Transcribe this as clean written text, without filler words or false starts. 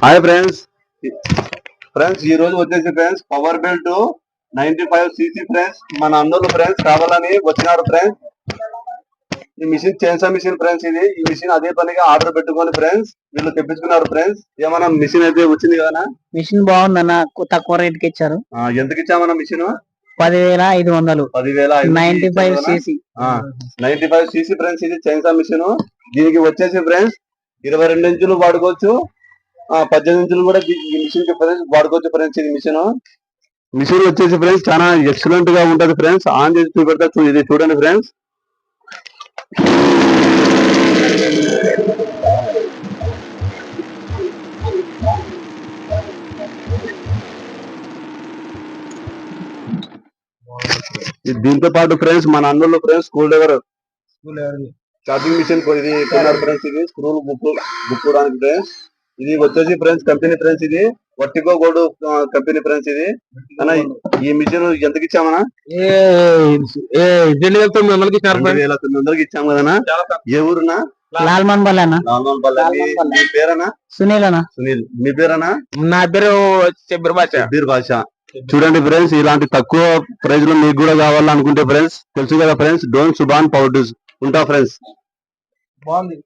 Hi friends ఈ రోజు వచ్చేసి friends power belt 95cc friends మన అన్నోళ్ళు ఫ్రెండ్స్ కావాలని వచ్చినారు ఫ్రెండ్స్. ఈ మిషన్ చేన్సా మిషన్ ఫ్రెండ్స్. ఈ మిషన్ అదే పనిగా ఆర్డర్ పెట్టుకొని ఫ్రెండ్స్ వీళ్ళు తెప్పించుకున్నారు ఫ్రెండ్స్. ఏమన్నా మిషన్ అయితే వచ్చింది కదా? మిషన్ బాగుందన్న, తక్కువ రేట్ కి ఇచ్చారు. ఎంతకి ఇచ్చామన్నా మిషన్? 10,500. 95cc friends. ఇది చేన్సా మిషన్. దీనికి వచ్చేసి ఫ్రెండ్స్ 22 ఇంచులు వాడుకోవచ్చు, 18 ఇంచులు కూడా ఈ మిషన్ కి ఫ్రెండ్స్ వాడుకోవచ్చు ఫ్రెండ్స్. ఇది మిషన్ వచ్చేసి ఫ్రెండ్స్ చాలా ఎక్సలెంట్ గా ఉంటది ఫ్రెండ్స్. ఆన్ చేసి చూపెడతా, ఇది చూడండి ఫ్రెండ్స్. దీంతో పాటు ఫ్రెండ్స్ మన అన్నోళ్ళు ఫ్రెండ్స్ స్కూల్ దగ్గర చార్జింగ్ మిషన్ ఇది కొన్నారు ఫ్రెండ్స్. ఇది స్క్రూలు బుక్కోవడానికి ఫ్రెండ్స్. ఇది వచ్చేసి ఫ్రెండ్స్ కంపెనీ ఫ్రెండ్స్. ఇది వర్టిగో గోల్డ్ కంపెనీ ఫ్రెండ్స్. ఇది అన్న ఈ మిషన్ ఎంతకి ఇచ్చామన్నా? 2,900కి ఇచ్చాము కదనా. ఏ ఊరునా? లాల్మన్ పల్లి అన్న. మీ పేరనా? సునీల్ అన్న. సునీల్. మీ పేరనా? నా పేరు షబ్బీర్ బాషా. చూడండి ఫ్రెండ్స్, ఇలాంటి తక్కువ ప్రైస్ లో మీకు కూడా కావాలనుకుంటే ఫ్రెండ్స్ తెలుసు కదా ఫ్రెండ్స్, డోన్ సుబాన్ పౌడర్స్ ఉంటా ఫ్రెండ్స్. బాగుంది.